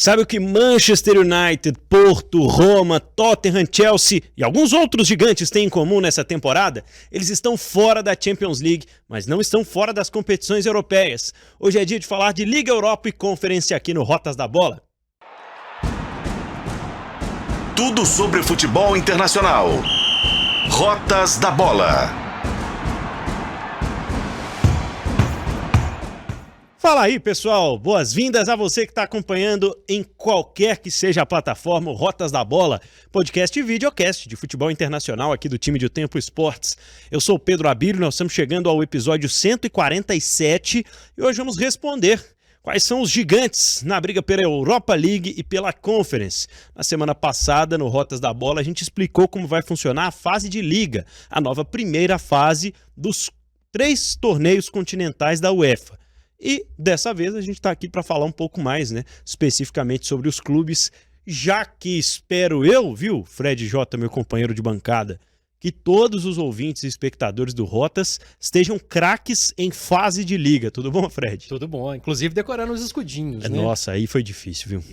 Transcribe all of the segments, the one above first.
Sabe o que Manchester United, Porto, Roma, Tottenham, Chelsea e alguns outros gigantes têm em comum nessa temporada? Eles estão fora da Champions League, mas não estão fora das competições europeias. Hoje é dia de falar de Liga Europa e Conference aqui no Rotas da Bola. Tudo sobre futebol internacional. Rotas da Bola. Fala aí, pessoal! Boas-vindas a você que está acompanhando em qualquer que seja a plataforma, o Rotas da Bola, podcast e videocast de futebol internacional aqui do time de O Tempo Esportes. Eu sou o Pedro Abílio, nós estamos chegando ao episódio 147 e hoje vamos responder quais são os gigantes na briga pela Europa League e pela Conference. Na semana passada, no Rotas da Bola, a gente explicou como vai funcionar a fase de liga, a nova primeira fase dos 3 torneios continentais da UEFA. E dessa vez a gente está aqui para falar um pouco mais, né, especificamente sobre os clubes, já que espero eu, viu, Fred J, meu companheiro de bancada, que todos os ouvintes e espectadores do Rotas estejam craques em fase de liga. Tudo bom, Fred? Tudo bom, inclusive decorando os escudinhos, né? Nossa, aí foi difícil, viu?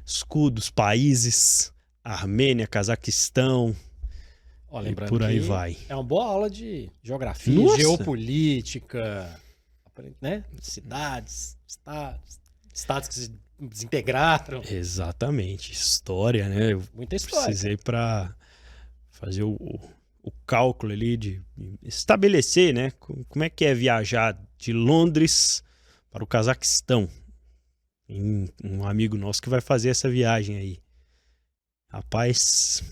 Escudos, países, Armênia, Cazaquistão, e por aí vai. É uma boa aula de geografia, Nossa, geopolítica, né? Cidades, estados que se desintegraram. Exatamente, história, né? Eu Muita história. precisei para fazer o cálculo ali de estabelecer, né? Como é que é viajar de Londres para o Cazaquistão. Tem um amigo nosso que vai fazer essa viagem aí. Rapaz,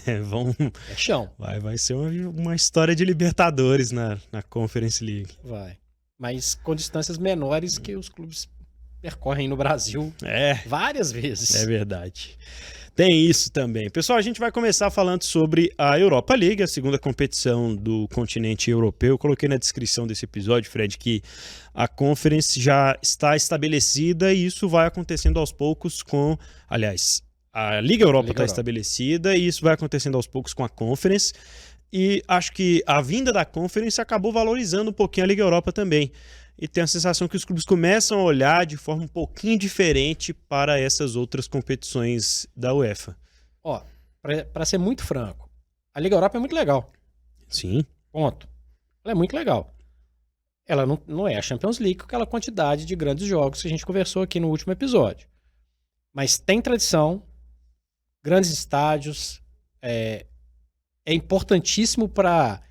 É chão. vai ser uma história de Libertadores na Conference League. Vai. Mas com distâncias menores que os clubes percorrem no Brasil várias vezes. É verdade. Tem isso também. Pessoal, a gente vai começar falando sobre a Europa League, a segunda competição do continente europeu. Eu coloquei na descrição desse episódio, Fred, que a Conference já está estabelecida e isso vai acontecendo aos poucos a Liga Europa está estabelecida e isso vai acontecendo aos poucos com a Conference. E acho que a vinda da Conference acabou valorizando um pouquinho a Liga Europa também. E tem a sensação que os clubes começam a olhar de forma um pouquinho diferente para essas outras competições da UEFA. Ó, para ser muito franco, a Liga Europa é muito legal. Sim. Ponto. Ela é muito legal. Ela não é a Champions League com aquela quantidade de grandes jogos que a gente conversou aqui no último episódio. Mas tem tradição, grandes estádios, é importantíssimo para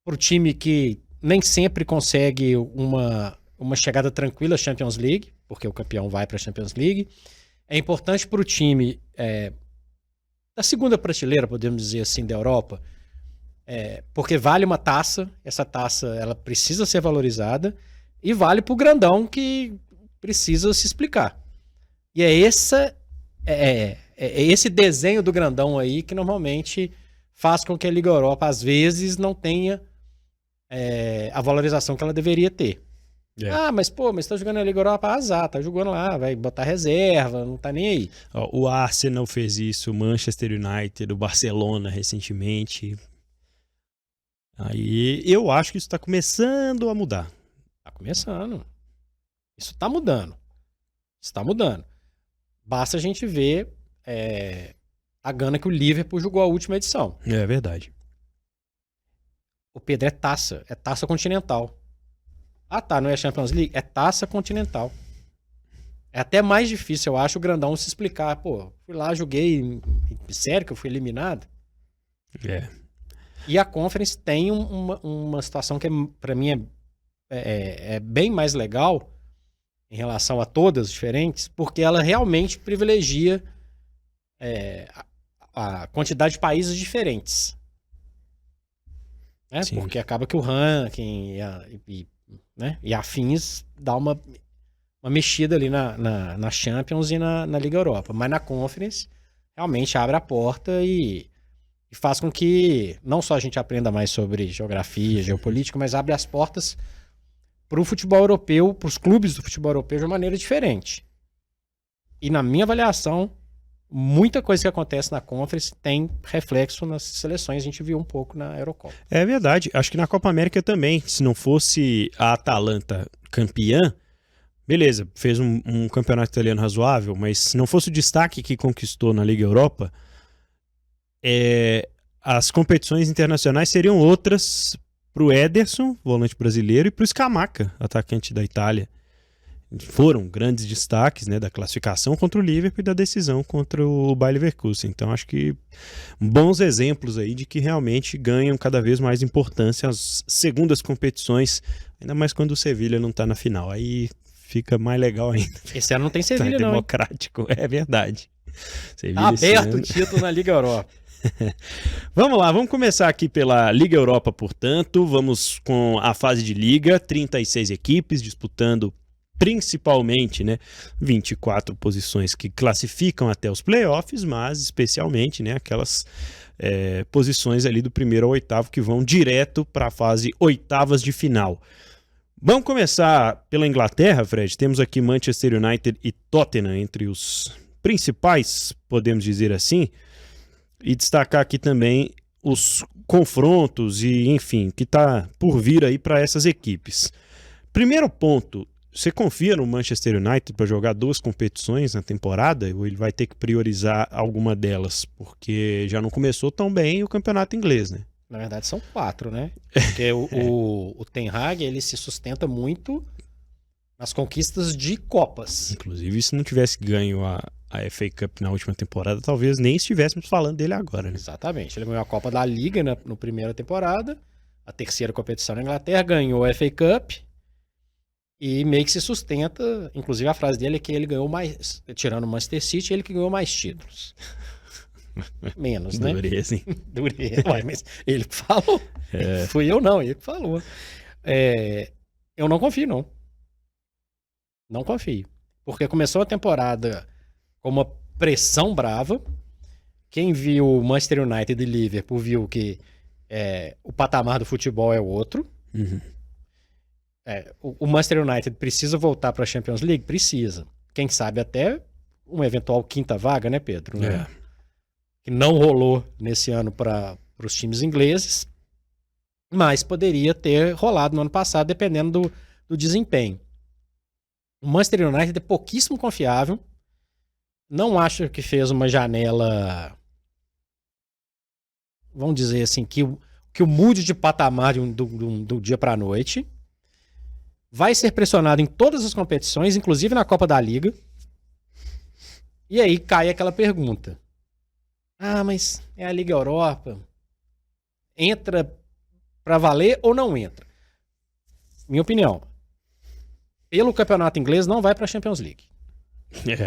o time que nem sempre consegue uma chegada tranquila à Champions League, porque o campeão vai para a Champions League. É importante para o time da segunda prateleira, podemos dizer assim, da Europa, porque vale uma taça, essa taça ela precisa ser valorizada, e vale para o grandão que precisa se explicar. E é esse desenho do grandão aí que normalmente faz com que a Liga Europa, às vezes, não tenha a valorização que ela deveria ter. Mas tá jogando na Liga Europa, azar, tá jogando lá, vai botar reserva, não tá nem aí. O Arsenal fez isso, o Manchester United, o Barcelona recentemente. Aí eu acho que isso tá começando a mudar. Tá começando. Isso tá mudando. Basta a gente ver a gana que o Liverpool jogou a última edição. É verdade. O Pedro, é taça continental. Ah tá, não é Champions League? É taça continental. É até mais difícil, eu acho, o grandão se explicar. Pô, fui lá, joguei, sério que eu fui eliminado? E a Conference tem uma situação que pra mim é bem mais legal em relação a todas diferentes, porque ela realmente privilegia a quantidade de países diferentes. Porque acaba que o ranking e afins dá uma mexida ali na Champions e na Liga Europa. Mas na Conference realmente abre a porta e faz com que não só a gente aprenda mais sobre geografia, geopolítica, mas abre as portas para o futebol europeu, para os clubes do futebol europeu de uma maneira diferente. E na minha avaliação, muita coisa que acontece na Conference tem reflexo nas seleções, a gente viu um pouco na Eurocopa. É verdade, acho que na Copa América também, se não fosse a Atalanta campeã, beleza, fez um campeonato italiano razoável, mas se não fosse o destaque que conquistou na Liga Europa, as competições internacionais seriam outras pro Ederson, volante brasileiro, e pro Scamacca, atacante da Itália. Foram grandes destaques, né, da classificação contra o Liverpool e da decisão contra o Bayer Leverkusen. Então acho que bons exemplos aí de que realmente ganham cada vez mais importância as segundas competições, ainda mais quando o Sevilha não tá na final. Aí fica mais legal ainda. Esse ano não tem Sevilha, Tá não. democrático, é verdade. Sevilha Tá aberto ano... o título na Liga Europa. Vamos lá, vamos começar aqui pela Liga Europa, portanto. Vamos com a fase de Liga, 36 equipes disputando principalmente, né, 24 posições que classificam até os playoffs, mas especialmente, né, aquelas posições ali do primeiro ao oitavo que vão direto para a fase oitavas de final. Vamos começar pela Inglaterra, Fred. Temos aqui Manchester United e Tottenham entre os principais, podemos dizer assim, e destacar aqui também os confrontos e, enfim, que está por vir aí para essas equipes. Primeiro ponto, você confia no Manchester United para jogar 2 competições na temporada ou ele vai ter que priorizar alguma delas? Porque já não começou tão bem o campeonato inglês, né? Na verdade são 4, né? Porque o Ten Hag, ele se sustenta muito nas conquistas de Copas. Inclusive, se não tivesse ganho a FA Cup na última temporada, talvez nem estivéssemos falando dele agora, né? Exatamente. Ele ganhou a Copa da Liga na primeira temporada, a terceira competição na Inglaterra, ganhou a FA Cup e meio que se sustenta. Inclusive a frase dele é que ele ganhou mais, tirando o Manchester City, ele que ganhou mais títulos. Menos, né? Dureza, hein? Dureza. Ué, mas ele que falou. Fui eu não, ele que falou. Eu não confio, não. Não confio. Porque começou a temporada com uma pressão brava. Quem viu o Manchester United e Liverpool viu que o patamar do futebol é outro. Uhum. O Manchester United precisa voltar para a Champions League? Precisa. Quem sabe até uma eventual quinta vaga, né, Pedro? Né? Que não rolou nesse ano para os times ingleses, mas poderia ter rolado no ano passado, dependendo do desempenho. O Manchester United é pouquíssimo confiável. Não acho que fez uma janela, vamos dizer assim, que o mude de patamar do dia para a noite. Vai ser pressionado em todas as competições, inclusive na Copa da Liga. E aí cai aquela pergunta. Mas é a Liga Europa. Entra pra valer ou não entra? Minha opinião. Pelo campeonato inglês, não vai pra Champions League.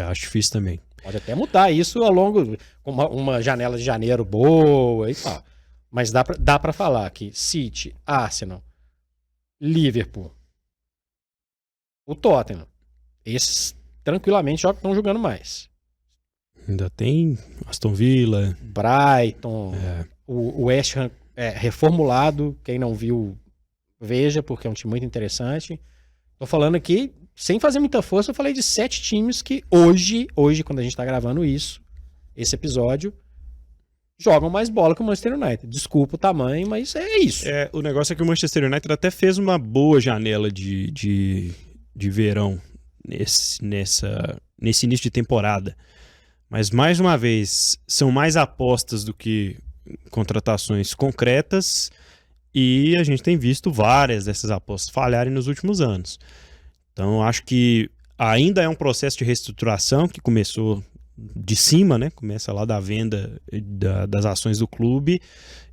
Acho difícil também. Pode até mudar isso ao longo, com uma janela de janeiro boa e tal. Mas dá pra falar que City, Arsenal, Liverpool, o Tottenham, esses tranquilamente estão jogando mais. Ainda tem Aston Villa, Brighton, o West Ham reformulado. Quem não viu, veja, porque é um time muito interessante. Tô falando aqui, sem fazer muita força, eu falei de 7 times que hoje, quando a gente tá gravando esse episódio, jogam mais bola que o Manchester United. Desculpa o tamanho, mas é isso. O negócio é que o Manchester United até fez uma boa janela de verão nesse início de temporada. Mas, mais uma vez, são mais apostas do que contratações concretas e a gente tem visto várias dessas apostas falharem nos últimos anos. Então, acho que ainda é um processo de reestruturação que começou de cima, né? Começa lá da venda das ações do clube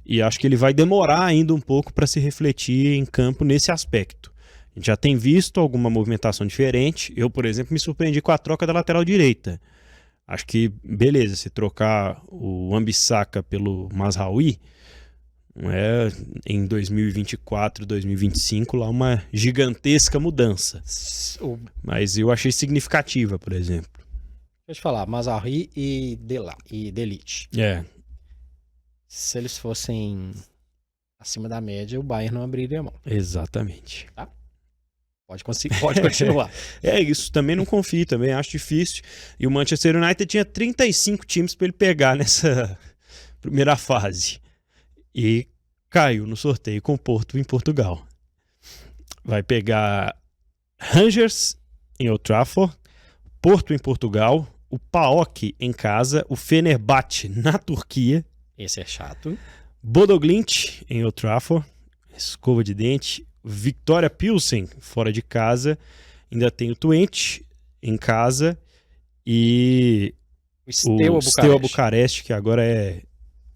e acho que ele vai demorar ainda um pouco para se refletir em campo nesse aspecto. A gente já tem visto alguma movimentação diferente. Eu, por exemplo, me surpreendi com a troca da lateral direita. Acho que, beleza, se trocar o Wan-Bissaka pelo Mazraoui, não é em 2024, 2025, lá uma gigantesca mudança. Mas eu achei significativa, por exemplo. Deixa eu te falar, Mazraoui e Delite. Se eles fossem acima da média, o Bayern não abriria a mão. Exatamente. Tá? Pode continuar. Isso, também não confio, também acho difícil. E o Manchester United tinha 35 times para ele pegar nessa primeira fase. E caiu no sorteio com o Porto em Portugal. Vai pegar Rangers em Old Trafford, Porto em Portugal, o PAOK em casa, o Fenerbahçe na Turquia, Esse é chato. Bodo Glimt em Old Trafford, escova de dente, Victoria Pilsen fora de casa, ainda tem o Twente em casa e O Steaua o Steaua Bucareste. Bucareste, que agora é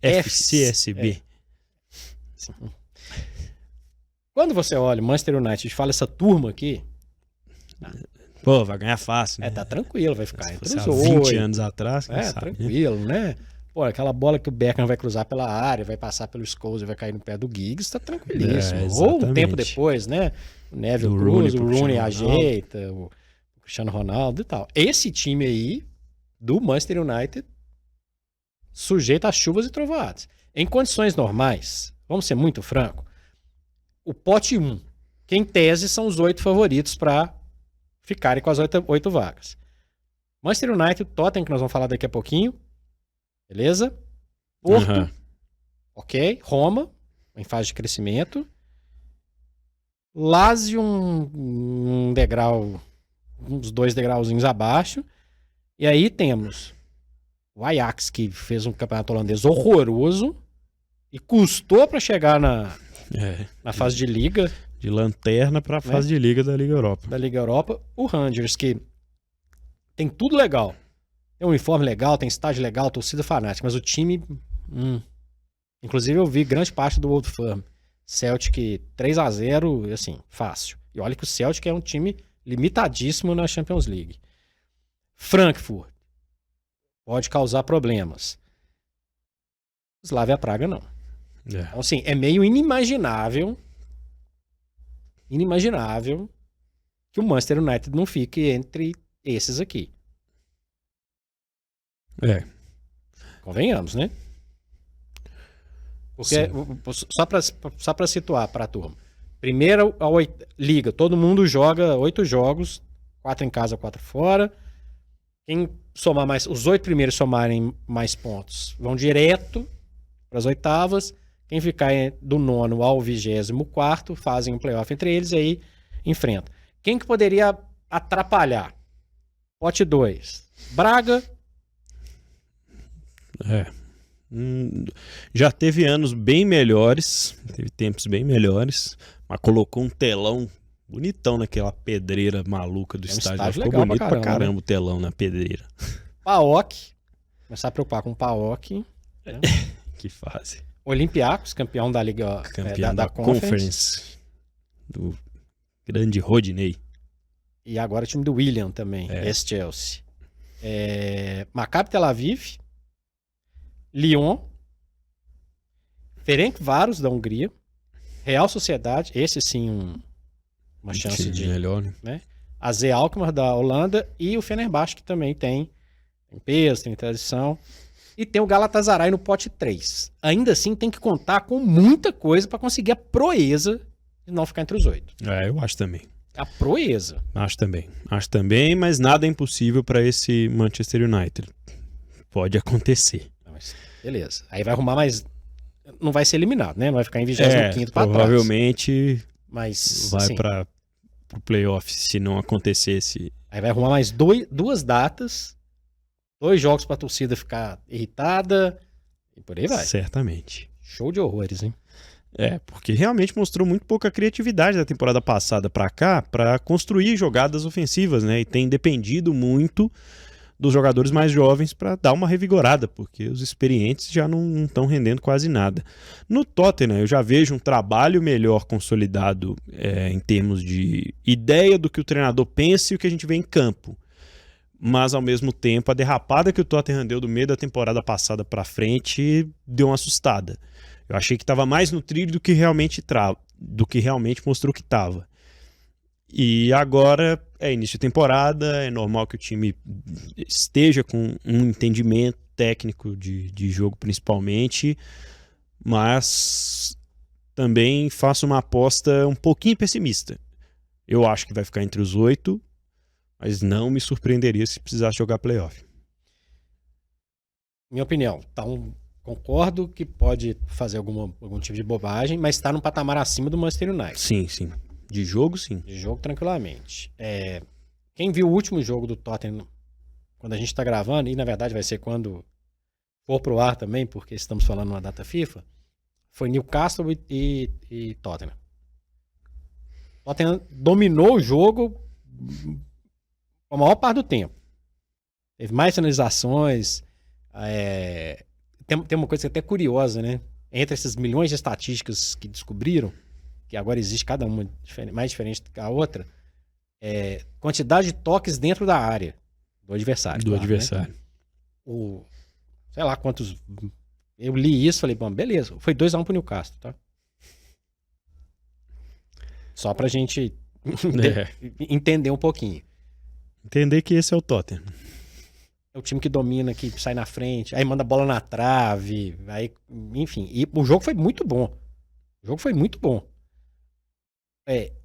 FCSB. Sim. Quando você olha o Manchester United e fala essa turma aqui, Pô, vai ganhar fácil, né? tá tranquilo, vai ficar Se entre fosse os há 20 oito. anos atrás, quem sabe, né? Tranquilo, né? Pô, aquela bola que o Beckham vai cruzar pela área, vai passar pelo Scholes e vai cair no pé do Giggs, tá tranquilíssimo. Ou um exatamente. tempo depois, né? O Neville Do cruza, Rooney o Rooney pro Cristiano ajeita, o Cristiano Ronaldo e tal. Esse time aí, do Manchester United, sujeito a chuvas e trovoadas. Em condições normais, vamos ser muito franco, o pote 1, que em tese são os 8 favoritos para ficarem com as 8 vagas. Manchester United, Tottenham, que nós vamos falar daqui a pouquinho, beleza? Porto, Aham. ok. Roma, em fase de crescimento. Lazio, um degrau, uns 2 degrauzinhos abaixo. E aí temos o Ajax, que fez um campeonato holandês horroroso e custou para chegar na fase de liga De lanterna pra fase de liga da Liga Europa. da Liga Europa. O Rangers, que tem tudo legal. Tem um uniforme legal, tem estádio legal, torcida fanática, mas o time... Inclusive eu vi grande parte do Old Firm. Celtic 3-0, assim, fácil. E olha que o Celtic é um time limitadíssimo na Champions League. Frankfurt pode causar problemas. Slavia Praga não. Então, assim, é meio inimaginável que o Manchester United não fique entre esses aqui. Convenhamos, né? Porque, só pra situar pra turma. Primeira liga, todo mundo joga 8 jogos, 4 em casa, 4 fora. Quem somar mais, os 8 primeiros somarem mais pontos, vão direto para as oitavas. Quem ficar do 9º ao 24º fazem um playoff entre eles e aí enfrenta. Quem que poderia atrapalhar? Pote 2. Braga. Já teve anos bem melhores, teve tempos bem melhores, mas colocou um telão bonitão naquela pedreira maluca do estádio. Ficou legal bonito pra caramba, né? o telão na pedreira. PAOK. Começar a preocupar com o PAOK. Né? Que fase. Olympiacos, campeão da Liga Campeão da da Conference. Do grande Rodinei. E agora o time do William também, ex-Chelsea. Maccabi Tel Aviv, Lyon, Ferencváros da Hungria, Real Sociedade, esse sim uma chance de melhor, né? AZ Alkmaar da Holanda e o Fenerbahçe, que também tem peso, tem tradição. E tem o Galatasaray no pote 3. Ainda assim, tem que contar com muita coisa para conseguir a proeza de não ficar entre os 8. Eu acho também. A proeza. Acho também, mas nada é impossível para esse Manchester United. Pode acontecer. Mas, beleza. Aí vai arrumar mais... Não vai ser eliminado, né? Não vai ficar em 25º para trás. Provavelmente mas, vai assim, para o playoff se não acontecesse. Aí vai arrumar mais 2 datas, 2 jogos para a torcida ficar irritada e por aí vai. Certamente. Show de horrores, hein? Porque realmente mostrou muito pouca criatividade da temporada passada para cá para construir jogadas ofensivas, né? E tem dependido muito dos jogadores mais jovens para dar uma revigorada, porque os experientes já não estão rendendo quase nada. No Tottenham, eu já vejo um trabalho melhor consolidado em termos de ideia do que o treinador pensa e o que a gente vê em campo. Mas, ao mesmo tempo, a derrapada que o Tottenham deu do meio da temporada passada para frente deu uma assustada. Eu achei que estava mais no trilho do que realmente mostrou que estava. E agora é início de temporada, é normal que o time esteja com um entendimento técnico de jogo principalmente, mas também faço uma aposta um pouquinho pessimista. Eu acho que vai ficar entre os 8, mas não me surpreenderia se precisasse jogar playoff. Minha opinião, concordo que pode fazer algum tipo de bobagem, mas está num patamar acima do Manchester United. Sim. De jogo, sim. De jogo, tranquilamente. Quem viu o último jogo do Tottenham, quando a gente tá gravando, e na verdade vai ser quando for pro ar também, porque estamos falando numa data FIFA, foi Newcastle e Tottenham. Tottenham dominou o jogo a maior parte do tempo. Teve mais finalizações. Tem uma coisa até curiosa, né? Entre esses milhões de estatísticas que descobriram, que agora existe cada uma mais diferente que a outra, quantidade de toques dentro da área do adversário. Do adversário. Né? Sei lá quantos... Eu li isso e falei, bom, beleza. Foi 2-1 pro Newcastle, tá? Só pra gente entender um pouquinho. Entender que esse é o Tottenham. É o time que domina, que sai na frente, aí manda a bola na trave, aí, enfim. E o jogo foi muito bom.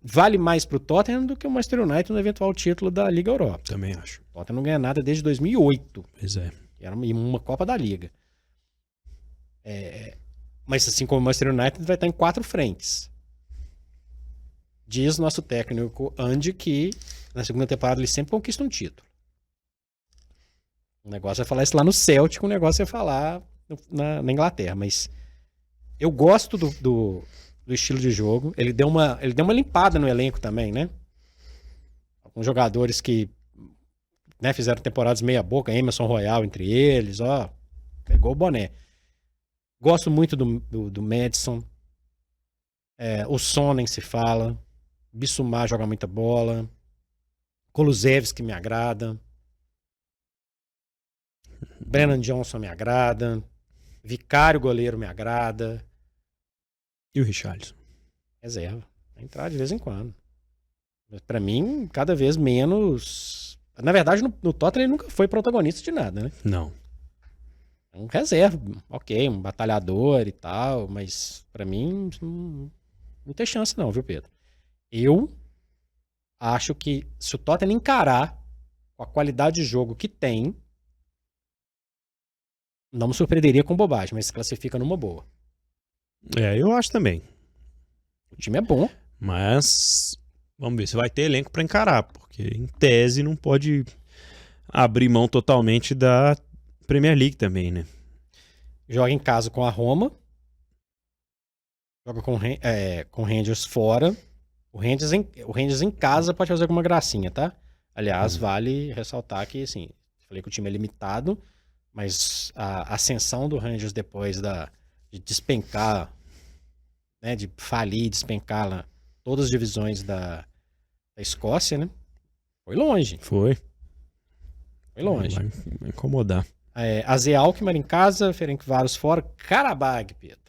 Vale mais pro Tottenham do que o Manchester United no eventual título da Liga Europa. Também acho. O Tottenham não ganha nada desde 2008. Pois é. Era uma Copa da Liga. Mas assim como o Manchester United vai estar em 4 frentes. Diz nosso técnico Andy que na segunda temporada ele sempre conquista um título. O negócio é falar isso lá no Celtic, o negócio é falar na Inglaterra. Mas eu gosto do estilo de jogo. Ele deu uma limpada no elenco também, né? Alguns jogadores que, né, fizeram temporadas meia boca, Emerson Royal entre eles, pegou o boné. Gosto muito do Maddison. O Son nem se fala. Bissouma joga muita bola. Kulusevski me agrada. Brennan Johnson me agrada. Vicário goleiro me agrada. E o Richarlison? Reserva. Vai entrar de vez em quando. Mas pra mim, cada vez menos... Na verdade, no Tottenham ele nunca foi protagonista de nada, né? Não. É um reserva. Ok, um batalhador e tal. Mas pra mim, não tem chance não, viu, Pedro? Eu acho que se o Tottenham encarar com a qualidade de jogo que tem, não me surpreenderia com bobagem, mas se classifica numa boa. Eu acho também. O time é bom. Mas vamos ver se vai ter elenco para encarar, porque em tese não pode abrir mão totalmente da Premier League também, né? Joga em casa com a Roma. Joga com o Rangers fora. O Rangers em casa pode fazer alguma gracinha, tá? Aliás, vale ressaltar que, assim, falei que o time é limitado, mas a ascensão do Rangers depois de despencar, né, de falir, despencar lá, todas as divisões da Escócia, né? Foi longe. Foi longe. Vai incomodar. AZ Alkmaar em casa, Ferencváros fora, Karabag, Pedro.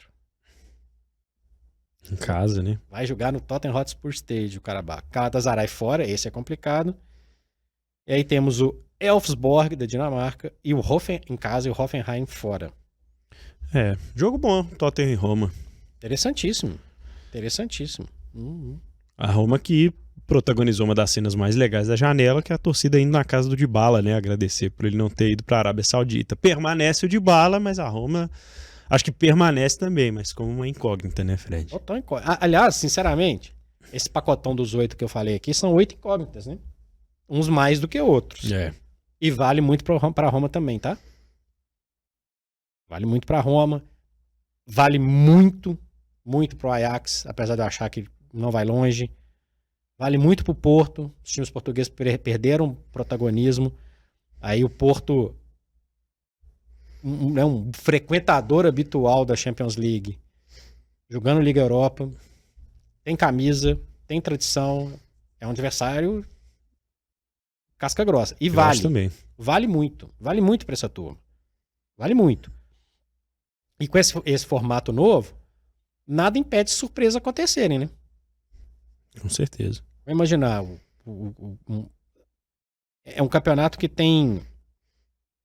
Em casa, né? Vai jogar no Tottenham Hotspur Stadium, o Karabag. Galatasaray fora, esse é complicado. E aí temos o Elfsborg, da Dinamarca, e o Hoffen em casa e o Hoffenheim fora. Jogo bom, Tottenham e Roma. Interessantíssimo. A Roma que protagonizou uma das cenas mais legais da janela, que é a torcida indo na casa do Dybala, né? Agradecer por ele não ter ido para a Arábia Saudita. Permanece o Dybala, mas a Roma acho que permanece também, mas como uma incógnita, né, Fred? Aliás, sinceramente, esse pacotão dos 8 que eu falei aqui são 8 incógnitas, né? Uns mais do que outros. E vale muito pra Roma também, tá? Vale muito pra Roma. Vale muito, muito pro Ajax, apesar de eu achar que não vai longe. Vale muito pro Porto. Os times portugueses perderam protagonismo. Aí o Porto, um frequentador habitual da Champions League, jogando Liga Europa, tem camisa, tem tradição, é um adversário casca grossa. E vale. Também. Vale muito pra essa turma. Vale muito. E com esse formato novo, nada impede surpresas acontecerem, né? Com certeza. Vamos imaginar, é um campeonato que tem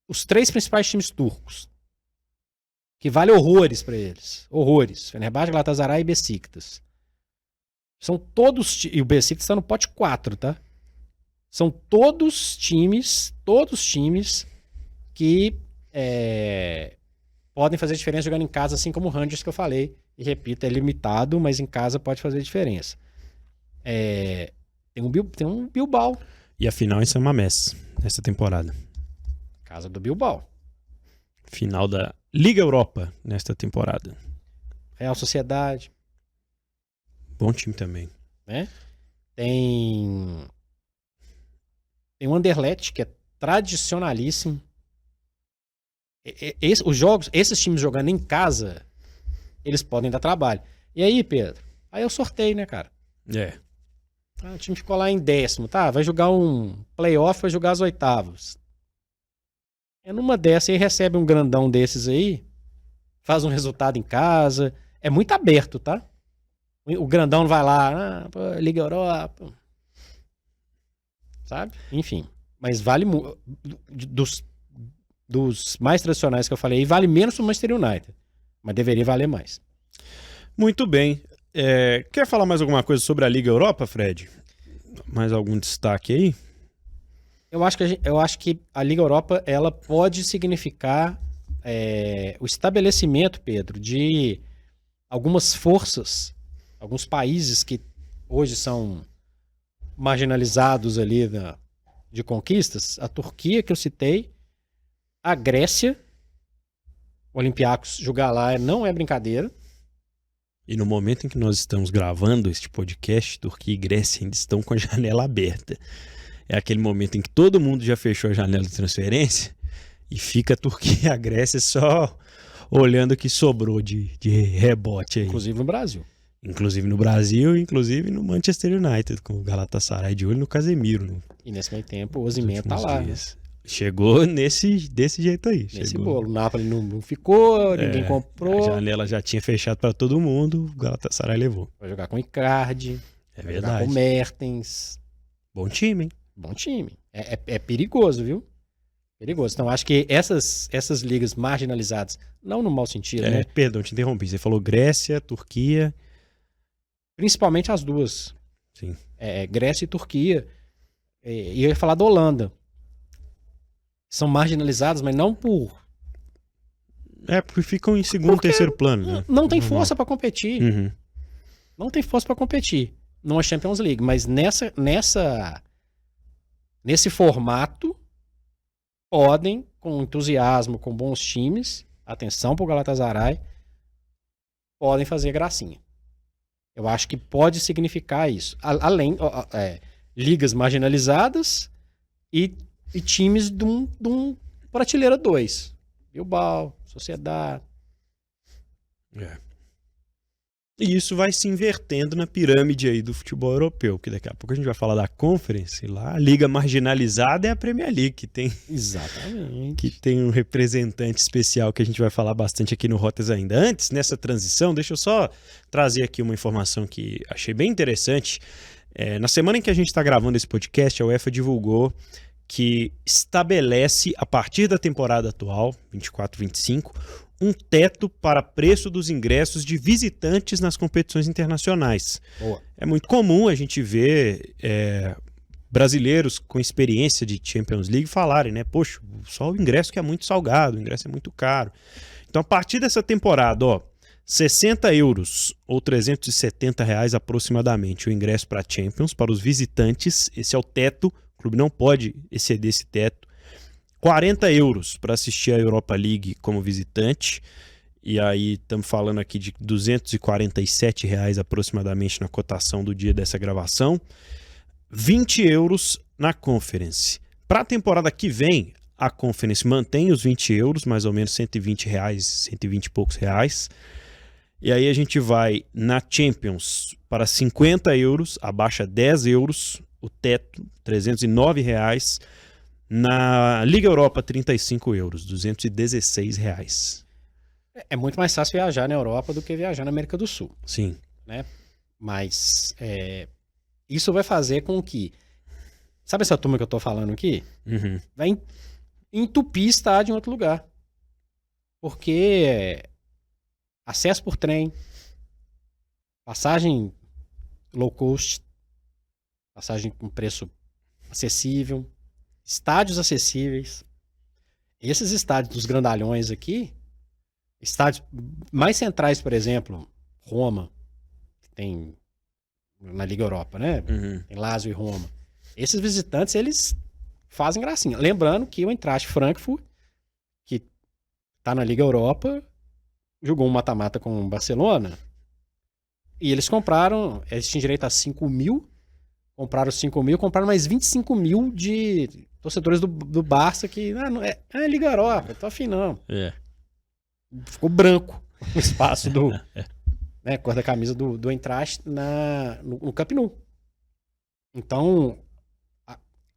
os 3 principais times turcos, que vale horrores pra eles. Horrores. Fenerbahçe, Galatasaray e Besiktas. São todos... E o Besiktas está no pote 4, tá? São todos times que podem fazer diferença jogando em casa, assim como o Rangers que eu falei. E repito, é limitado, mas em casa pode fazer diferença. Tem um Bilbao. E a final em São Mamés, nessa temporada. Casa do Bilbao. Final da Liga Europa, nesta temporada. Real Sociedade. Bom time também. Né? Tem o Anderlecht, que é tradicionalíssimo. Esses times jogando em casa, eles podem dar trabalho. E aí, Pedro? Aí eu sorteio, né, cara? O time ficou lá em 10º, tá? Vai jogar um playoff, vai jogar as oitavas. É numa dessa aí, recebe um grandão desses aí, faz um resultado em casa. É muito aberto, tá? O grandão não vai lá, Liga Europa. Sabe? Enfim. Mas vale dos mais tradicionais que eu falei, vale menos pro Manchester United. Mas deveria valer mais. Muito bem. Quer falar mais alguma coisa sobre a Liga Europa, Fred? Mais algum destaque aí? Eu acho que a Liga Europa ela pode significar o estabelecimento, Pedro, de algumas forças, alguns países que hoje são marginalizados ali de conquistas. A Turquia, que eu citei, a Grécia, o Olympiacos jogar lá não é brincadeira. E no momento em que nós estamos gravando este podcast, Turquia e Grécia ainda estão com a janela aberta. É aquele momento em que todo mundo já fechou a janela de transferência e fica a Turquia e a Grécia só olhando o que sobrou de rebote aí. Inclusive no Brasil. Inclusive no Brasil, inclusive no Manchester United, com o Galatasaray de olho no Casemiro. E nesse meio tempo o Osimhen tá lá. Chegou desse jeito aí. Nesse bolo. O Napoli não ficou, ninguém comprou. A janela já tinha fechado para todo mundo, o Galatasaray levou. Vai jogar com o Icardi, vai jogar com o Mertens. Bom time, hein? Bom time. É perigoso, viu? Perigoso. Então, acho que essas ligas marginalizadas, não no mau sentido, né? Perdão, te interrompi. Você falou Grécia, Turquia. Principalmente as duas. Sim. Grécia e Turquia. E eu ia falar da Holanda. São marginalizadas, mas não por... porque ficam em segundo, terceiro plano, né? Não tem força para competir. Uhum. Não tem força para competir numa Champions League. Mas nesse formato, podem, com entusiasmo, com bons times, atenção pro Galatasaray, podem fazer gracinha. Eu acho que pode significar isso. Além, ligas marginalizadas e times de um prateleira 2. Bilbao, Sociedade. E isso vai se invertendo na pirâmide aí do futebol europeu, porque daqui a pouco a gente vai falar da Conference, lá a liga marginalizada é a Premier League, que tem... Exatamente. Que tem um representante especial que a gente vai falar bastante aqui no Rotas ainda. Antes, nessa transição, deixa eu só trazer aqui uma informação que achei bem interessante. Na semana em que a gente está gravando esse podcast, a UEFA divulgou que estabelece, a partir da temporada atual, 24-25, um teto para preço dos ingressos de visitantes nas competições internacionais. Boa. É muito comum a gente ver brasileiros com experiência de Champions League falarem, né? Poxa, só o ingresso que é muito salgado, o ingresso é muito caro. Então, a partir dessa temporada, 60 euros ou R$370 aproximadamente o ingresso para Champions, para os visitantes, esse é o teto, o clube não pode exceder esse teto. 40 euros para assistir a Europa League como visitante, e aí estamos falando aqui de R$247 aproximadamente na cotação do dia dessa gravação. 20 euros na Conference. Para a temporada que vem, a Conference mantém os 20 euros, mais ou menos R$120, 120 e poucos reais. E aí a gente vai na Champions para 50 euros, abaixa 10 euros, o teto, R$309. Na Liga Europa, 35 euros, R$216. É muito mais fácil viajar na Europa do que viajar na América do Sul. Sim. Né? Mas isso vai fazer com que... Sabe essa turma que eu tô falando aqui? Uhum. Vai entupir estádio em outro lugar. Porque acesso por trem, passagem low cost, passagem com preço acessível, estádios acessíveis. Esses estádios dos grandalhões aqui, estádios mais centrais, por exemplo, Roma, que tem na Liga Europa, né? Uhum. Tem Lazio e Roma. Esses visitantes, eles fazem gracinha. Lembrando que o Eintracht Frankfurt, que tá na Liga Europa, jogou um mata-mata com o Barcelona, e eles tinham direito a 5 mil, compraram 5 mil, compraram mais 25 mil de torcedores do Barça, que não é Liga Europa, tô afim não. Ficou branco o espaço cor da camisa do Eintracht no Camp Nou. Então,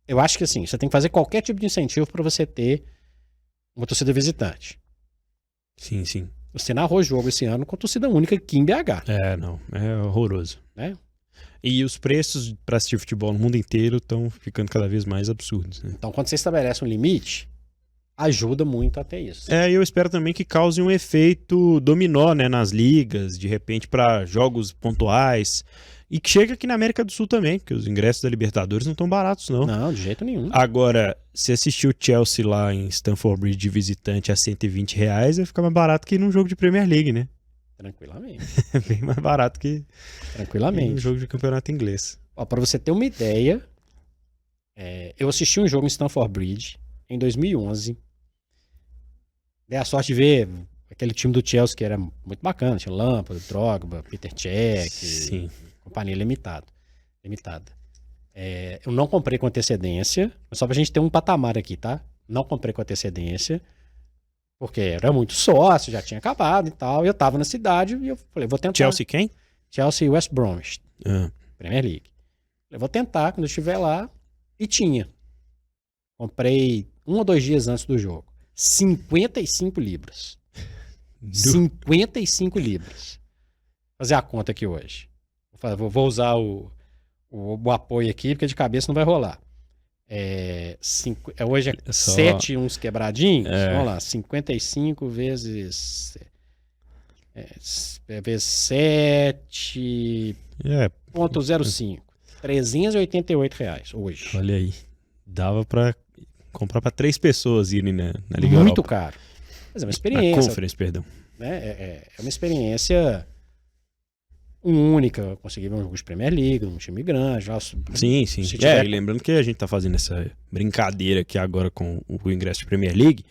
eu acho que assim, você tem que fazer qualquer tipo de incentivo para você ter uma torcida visitante. Sim, sim. Você narrou o jogo esse ano com torcida única aqui em BH. Não, é horroroso. Né? E os preços para assistir futebol no mundo inteiro estão ficando cada vez mais absurdos. Né? Então, quando você estabelece um limite, ajuda muito a ter isso. Eu espero também que cause um efeito dominó, né, nas ligas, de repente para jogos pontuais. E que chega aqui na América do Sul também, porque os ingressos da Libertadores não estão baratos, não. Não, de jeito nenhum. Agora, se assistir o Chelsea lá em Stamford Bridge de visitante a R$120, vai ficar mais barato que num jogo de Premier League, né? Tranquilamente. É bem mais barato que num jogo de campeonato inglês. Para você ter uma ideia, eu assisti um jogo em Stamford Bridge em 2011. Dei a sorte de ver aquele time do Chelsea que era muito bacana. Tinha Lampard, Drogba, Peter Cech. Sim. Companhia limitada. Eu não comprei com antecedência, só pra gente ter um patamar aqui, tá? Não comprei com antecedência, porque era muito sócio, já tinha acabado e tal, e eu tava na cidade e eu falei, vou tentar. Chelsea quem? Chelsea e West Bromwich, Premier League. Falei, vou tentar quando eu estiver lá, e tinha. Comprei 1 ou 2 dias antes do jogo. 55 libras. 55 libras. Vou fazer a conta aqui hoje. Vou usar o apoio aqui, porque de cabeça não vai rolar. Hoje é 7 uns quebradinhos. Vamos lá, 55 vezes 7,05. R$388 hoje. Olha aí. Dava pra comprar pra 3 pessoas irem na Liga Muito Europa. caro. Mas é uma experiência. Na Conference, perdão. Né? É uma experiência única. Consegui ver um jogo de Premier League, um time grande. Sim. tiver... E lembrando que a gente tá fazendo essa brincadeira aqui agora com o ingresso de Premier League,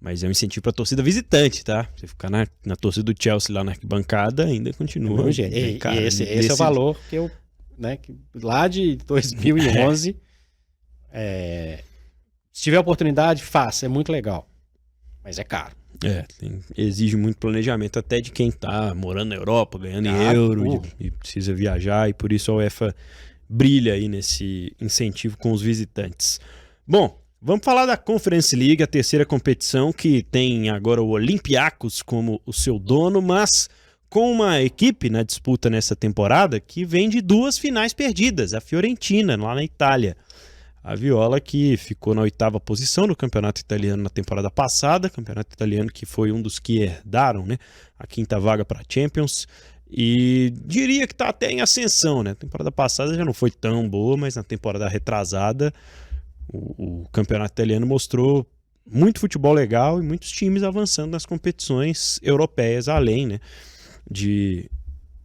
mas é um incentivo pra torcida visitante, tá? Você ficar na torcida do Chelsea lá na arquibancada ainda continua. Esse é o valor que eu... Né, que lá de 2011... se tiver oportunidade, faça. É muito legal. Mas é caro. Exige muito planejamento até de quem tá morando na Europa, ganhando em euro e precisa viajar, e por isso a UEFA brilha aí nesse incentivo com os visitantes. Bom, vamos falar da Conference League, a terceira competição, que tem agora o Olympiacos como o seu dono, mas com uma equipe na disputa nessa temporada que vem de 2 finais perdidas, a Fiorentina, lá na Itália. A Viola, que ficou na 8ª posição no campeonato italiano na temporada passada, campeonato italiano que foi um dos que herdaram, né, a 5ª vaga para a Champions, e diria que está até em ascensão, né? A temporada passada já não foi tão boa, mas na temporada retrasada o campeonato italiano mostrou muito futebol legal e muitos times avançando nas competições europeias, além, né, de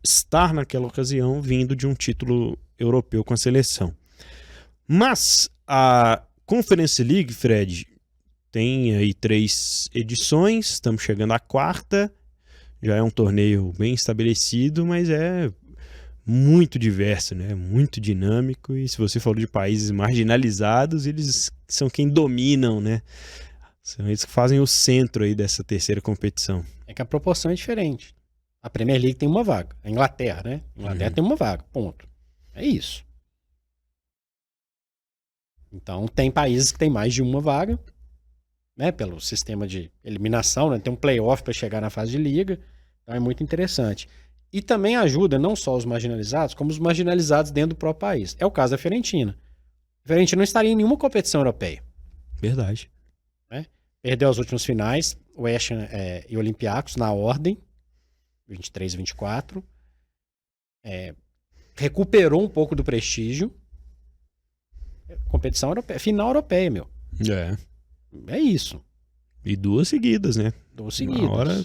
estar naquela ocasião vindo de um título europeu com a seleção. Mas a Conference League, Fred, tem aí 3 edições, estamos chegando à 4ª, já é um torneio bem estabelecido, mas é muito diverso, né? Muito dinâmico, e se você falou de países marginalizados, eles são quem dominam, né? São eles que fazem o centro aí dessa terceira competição. É que a proporção é diferente. A Premier League tem uma vaga, a Inglaterra, né? A Inglaterra tem uma vaga, ponto. É isso. Então, tem países que tem mais de uma vaga, né, pelo sistema de eliminação, né, tem um playoff para chegar na fase de liga, então é muito interessante. E também ajuda não só os marginalizados, como os marginalizados dentro do próprio país. É o caso da Fiorentina. A Fiorentina não estaria em nenhuma competição europeia. Verdade. Né? Perdeu as últimas finais, o West Ham e o Olympiacos, na ordem, 23 e 24. Recuperou um pouco do prestígio. Competição europeia, final europeia, meu. É isso. E 2 seguidas, né? 2 seguidas. Na hora...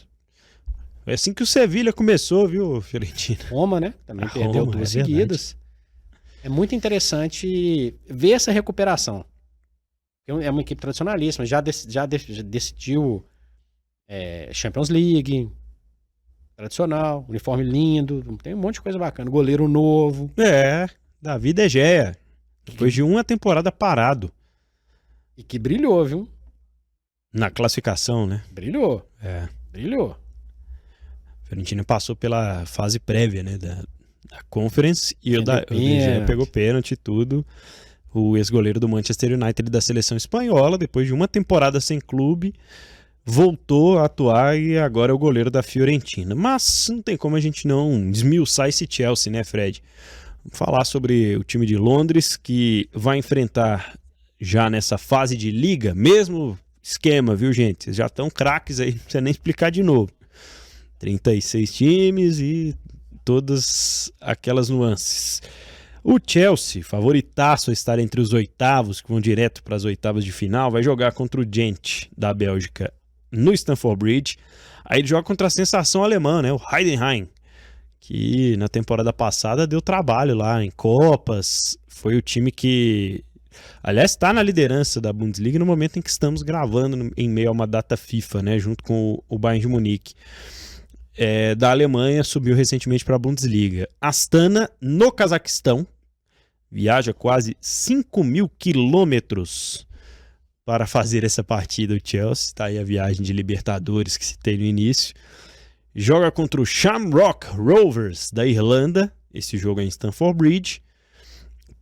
É assim que o Sevilha começou, viu, Fiorentina? Roma, né? Também perdeu 2 seguidas. É muito interessante ver essa recuperação. É uma equipe tradicionalíssima, já decidiu Champions League, tradicional, uniforme lindo, tem um monte de coisa bacana. Goleiro novo. Davi De Gea, depois de uma temporada parado. E que brilhou, viu? Na classificação, né? Brilhou. Brilhou. A Fiorentina passou pela fase prévia, né, da Conference, e o De Gea pegou pênalti e tudo. O ex-goleiro do Manchester United da seleção espanhola, depois de uma temporada sem clube, voltou a atuar e agora é o goleiro da Fiorentina. Mas não tem como a gente não desmiuçar esse Chelsea, né, Fred? Vamos falar sobre o time de Londres, que vai enfrentar já nessa fase de liga, mesmo esquema, viu, gente? Vocês já estão craques aí, não precisa nem explicar de novo. 36 times e todas aquelas nuances. O Chelsea, favoritaço a estar entre os oitavos, que vão direto para as oitavas de final, vai jogar contra o Gent da Bélgica no Stamford Bridge. Aí ele joga contra a sensação alemã, né, o Heidenheim, que na temporada passada deu trabalho lá em Copas. Foi o time que, aliás, está na liderança da Bundesliga no momento em que estamos gravando em meio a uma data FIFA, né, junto com o Bayern de Munique. Da Alemanha, subiu recentemente para a Bundesliga. Astana, no Cazaquistão, viaja quase 5.000 quilômetros para fazer essa partida. O Chelsea, está aí a viagem de Libertadores que citei no início. Joga contra o Shamrock Rovers da Irlanda, esse jogo é em Stamford Bridge.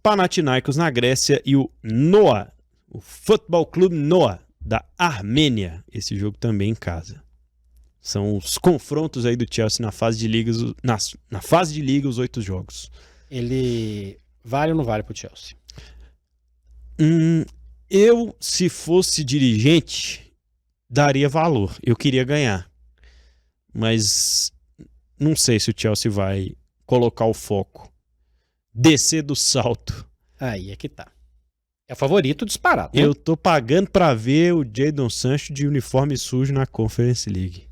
Panathinaikos na Grécia e o Noah, o Futebol Clube Noah da Armênia, esse jogo também em casa. São os confrontos aí do Chelsea na fase de liga, na fase de liga, os 8 jogos. Ele vale ou não vale pro Chelsea? Eu, se fosse dirigente, daria valor. Eu queria ganhar. Mas não sei se o Chelsea vai colocar o foco. Descer do salto. Aí é que tá. É favorito disparado, né? Eu tô pagando pra ver o Jadon Sancho de uniforme sujo na Conference League.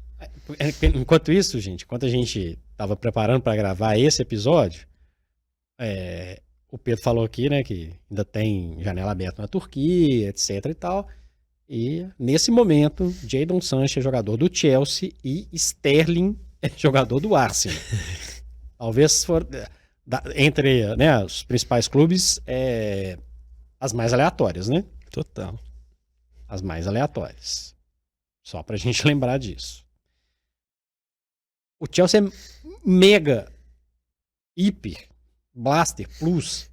Enquanto isso, gente, enquanto a gente tava preparando para gravar esse episódio, o Pedro falou aqui, né, que ainda tem janela aberta na Turquia, etc e tal. E nesse momento, Jadon Sancho é jogador do Chelsea e Sterling é jogador do Arsenal. Talvez entre, né, os principais clubes, as mais aleatórias, né? Total. As mais aleatórias. Só pra gente lembrar disso. O Chelsea é mega, hiper, blaster, plus.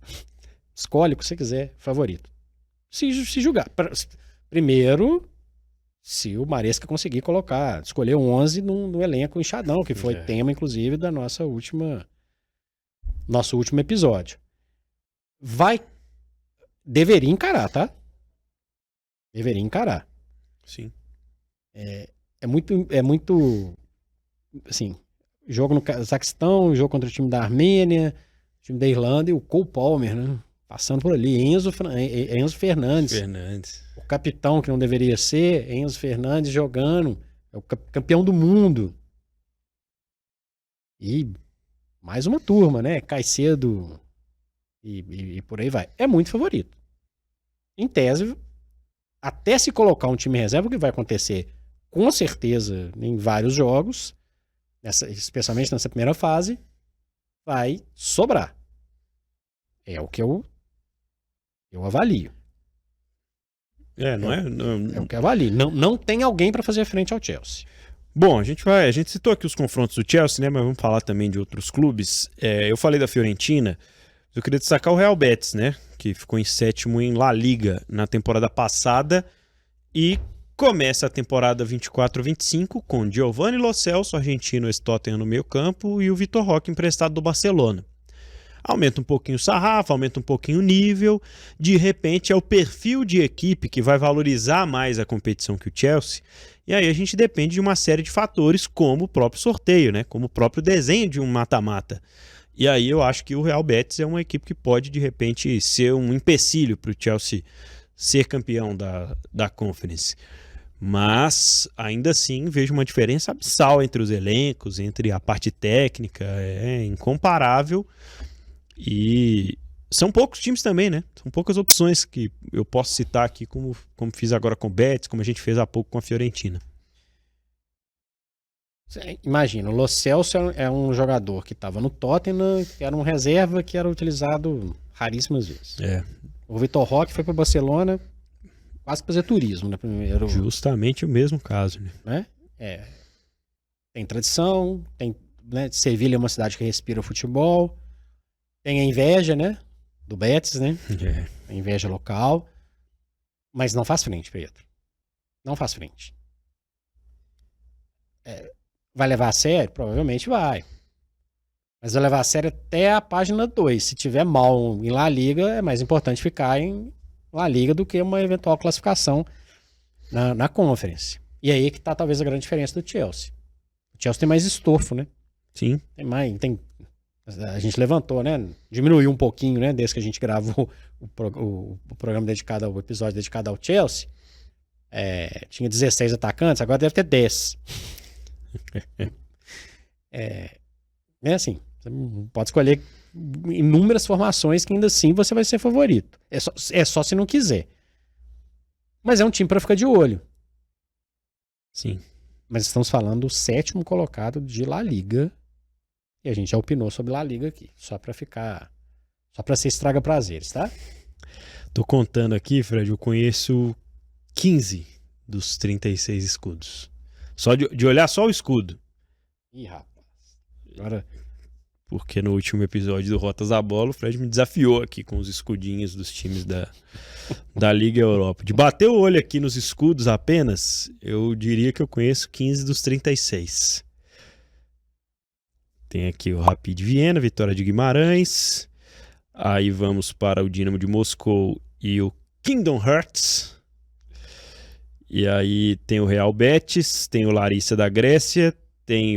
Escolhe o que você quiser, favorito. Se julgar. Primeiro, se o Maresca conseguir escolher um 11 no elenco inchadão, que foi tema, inclusive, da nosso último episódio. Deveria encarar, tá? Deveria encarar. Sim. É muito assim, jogo no Cazaquistão, jogo contra o time da Armênia, time da Irlanda e o Cole Palmer, né? Passando por ali. Enzo Fernandes. O capitão que não deveria ser, Enzo Fernandes jogando. É o campeão do mundo. E mais uma turma, né? Caicedo e por aí vai. É muito favorito. Em tese, até se colocar um time reserva, o que vai acontecer com certeza em vários jogos, especialmente nessa primeira fase, vai sobrar. É o que eu avalio. Não é? É o que eu avalio. Não tem alguém para fazer frente ao Chelsea. Bom, a gente citou aqui os confrontos do Chelsea, né? Mas vamos falar também de outros clubes. Eu falei da Fiorentina, eu queria destacar o Real Betis, né? Que ficou em 7º em La Liga na temporada passada e começa a temporada 24-25 com Giovanni Lo Celso, argentino, ex-Tottenham no meio campo, e o Vitor Roque emprestado do Barcelona. Aumenta um pouquinho o sarrafo, aumenta um pouquinho o nível, de repente é o perfil de equipe que vai valorizar mais a competição que o Chelsea, e aí a gente depende de uma série de fatores como o próprio sorteio, né? Como o próprio desenho de um mata-mata. E aí eu acho que o Real Betis é uma equipe que pode de repente ser um empecilho para o Chelsea ser campeão da Conference. Mas, ainda assim, vejo uma diferença abissal entre os elencos, entre a parte técnica, é incomparável. E são poucos times também, né? São poucas opções que eu posso citar aqui, como fiz agora com o Betis, como a gente fez há pouco com a Fiorentina. Imagina, o Lo Celso é um jogador que estava no Tottenham, que era um reserva que era utilizado raríssimas vezes. O Vitor Roque foi para o Barcelona quase para fazer turismo, né? Primeiro, justamente o mesmo caso, né? Tem tradição, tem, né? Sevilha é uma cidade que respira o futebol, tem a inveja, né? Do Betis, né? A inveja local, mas não faz frente, Pedro. Não faz frente. Vai levar a sério? Provavelmente vai. Mas vai levar a sério até a página 2. Se tiver mal em La Liga, é mais importante ficar em La Liga do que uma eventual classificação na Conference. E aí que tá talvez a grande diferença do Chelsea. O Chelsea tem mais estofo, né? Sim. A gente levantou, né? Diminuiu um pouquinho, né? Desde que a gente gravou o programa dedicado o episódio dedicado ao Chelsea. Tinha 16 atacantes, agora deve ter 10. Assim, você pode escolher inúmeras formações que ainda assim você vai ser favorito. É só se não quiser. Mas é um time para ficar de olho. Sim. Mas estamos falando do 7º colocado de La Liga. E a gente já opinou sobre La Liga aqui. Só para ser estraga prazeres, tá? Tô contando aqui, Fred, eu conheço 15 dos 36 escudos. Só de olhar só o escudo. Ih, rapaz. Agora... Porque no último episódio do Rotas da Bola, o Fred me desafiou aqui com os escudinhos dos times da Liga Europa. De bater o olho aqui nos escudos apenas, eu diria que eu conheço 15 dos 36. Tem aqui o Rapid Viena, Vitória de Guimarães. Aí vamos para o Dinamo de Moscou e o Kingdom Hearts. E aí tem o Real Betis, tem o Larissa da Grécia, tem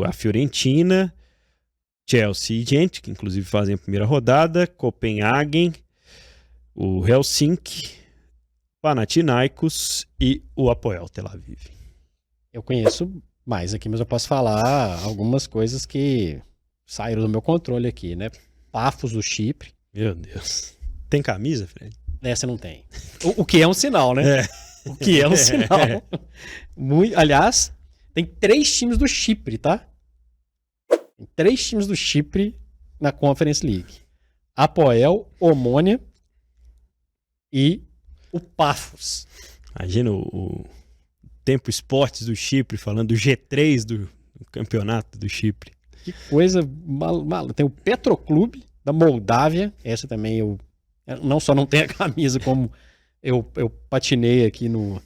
a Fiorentina, Chelsea e Gent, que inclusive fazem a primeira rodada, Copenhagen, o Helsinki, Panathinaikos e o Apoel Tel Aviv. Eu conheço mais aqui, mas eu posso falar algumas coisas que saíram do meu controle aqui, né? Pafos do Chipre. Meu Deus. Tem camisa, Fred? Essa não tem. O que é um sinal, né? O que é um sinal. Aliás, tem 3 times do Chipre, tá? Tem 3 times do Chipre na Conference League. Apoel, Omônia e o Pafos. Imagina o Tempo Esportes do Chipre falando do G3 do campeonato do Chipre. Que coisa maluca. Tem o Petroclube da Moldávia. Essa também eu não só não tenho a camisa, como eu patinei aqui no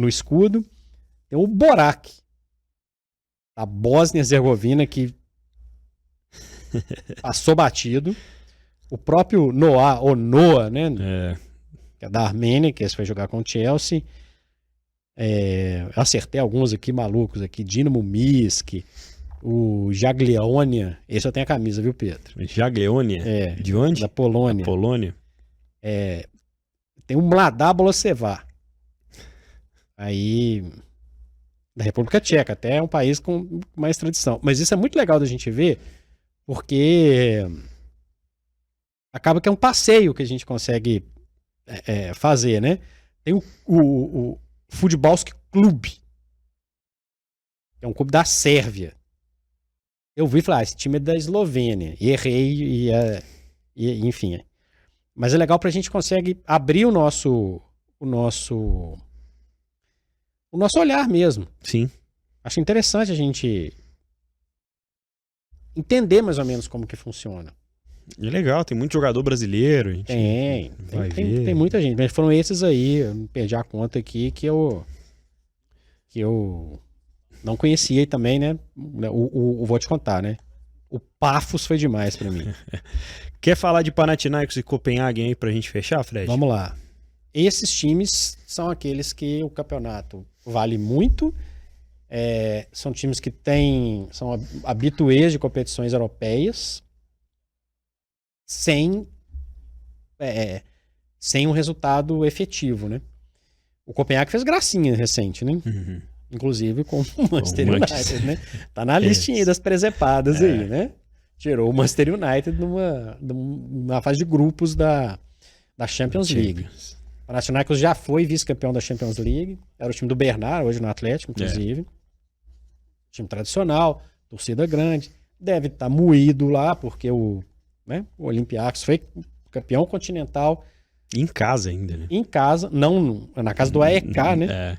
escudo. Tem o Borac da Bósnia e Herzegovina, que passou batido. O próprio Noah, né? Que é da Armênia, que esse foi jogar com o Chelsea. Eu acertei alguns aqui malucos aqui. Dinamo Minsk, o Jagiellonia. Esse eu tenho a camisa, viu, Pedro? Jagiellonia? De onde? Da Polônia. Da Polônia. Tem o Mladá Bolesław. Aí, da República Tcheca, até é um país com mais tradição. Mas isso é muito legal da gente ver, porque acaba que é um passeio que a gente consegue fazer, né? Tem o Futbolski Klub, que é um clube da Sérvia. Eu vi e falei, esse time é da Eslovênia. E errei, enfim. Mas é legal pra gente consegue abrir o nosso olhar mesmo. Sim. Acho interessante a gente entender mais ou menos como que funciona. É legal, tem muito jogador brasileiro. Tem muita gente, mas foram esses aí, eu perdi a conta aqui, que eu não conhecia também, né? Vou te contar, né? O Pafos foi demais pra mim. Quer falar de Panathinaikos e Copenhagen aí pra gente fechar, Fred? Vamos lá. Esses times são aqueles que o campeonato vale muito. São times que são habituês de competições europeias sem um resultado efetivo, né? O Copenhague fez gracinha recente, né? Uhum. Inclusive com o Manchester United, né? Tá na listinha das presepadas aí, né? tirou o Manchester United numa fase de grupos da Champions League. O Panathinaikos já foi vice-campeão da Champions League. Era o time do Bernard, hoje no Atlético, inclusive. Time tradicional, torcida grande. Deve estar moído lá, porque o Olympiacos foi campeão continental. Em casa ainda, né? Em casa, não na casa do AEK, né? É.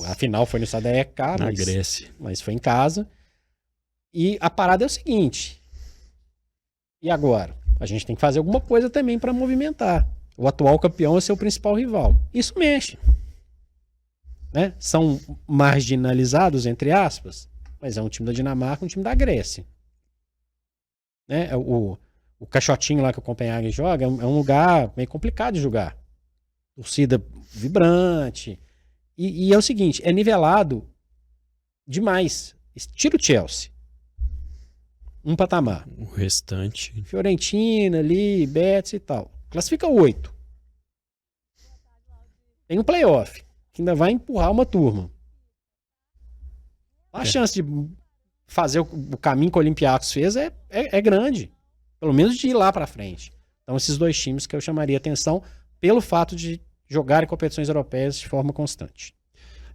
A final foi no estado da AEK, Na Grécia. mas foi em casa. E a parada é o seguinte. E agora? A gente tem que fazer alguma coisa também para movimentar. O atual campeão é seu principal rival. Isso mexe. Né? São marginalizados, entre aspas, mas é um time da Dinamarca, um time da Grécia. Né? O caixotinho lá que o Copenhague joga é um lugar meio complicado de jogar. Torcida vibrante. E é o seguinte, é nivelado demais. Tira o Chelsea. Um patamar. O restante. Fiorentina ali, Betis e tal. Classifica 8. Tem um playoff, que ainda vai empurrar uma turma. A chance de fazer o caminho que o Olympiacos fez é grande. Pelo menos de ir lá pra frente. Então esses dois times que eu chamaria atenção pelo fato de jogarem competições europeias de forma constante.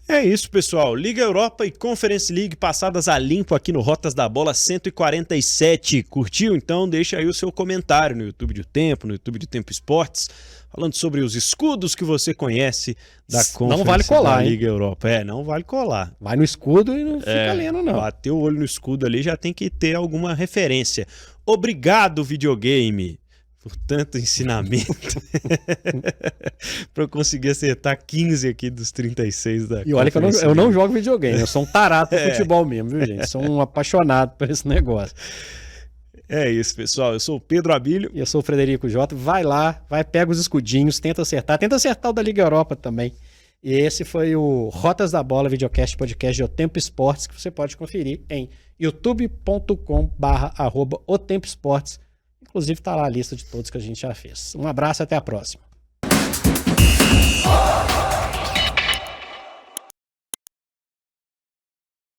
É isso, pessoal. Liga Europa e Conference League passadas a limpo aqui no Rotas da Bola 147. Curtiu? Então deixa aí o seu comentário no YouTube de O Tempo, no YouTube de Tempo Esportes, falando sobre os escudos que você conhece da Conference não vale colar, da hein? Liga Europa. Não vale colar. Vai no escudo e não fica lendo, não. Bateu o olho no escudo ali, já tem que ter alguma referência. Obrigado, videogame, por tanto ensinamento para eu conseguir acertar 15 aqui dos 36 da E olha que eu não jogo videogame, eu sou um tarado pro futebol mesmo, viu, gente? Sou um apaixonado por esse negócio. É isso, pessoal. Eu sou o Pedro Abílio. E eu sou o Frederico Jota. Vai lá, pega os escudinhos, tenta acertar o da Liga Europa também. E esse foi o Rotas da Bola, videocast, podcast de O Tempo Esportes, que você pode conferir em youtube.com/@otempoesportes. Inclusive tá lá a lista de todos que a gente já fez. Um abraço e até a próxima.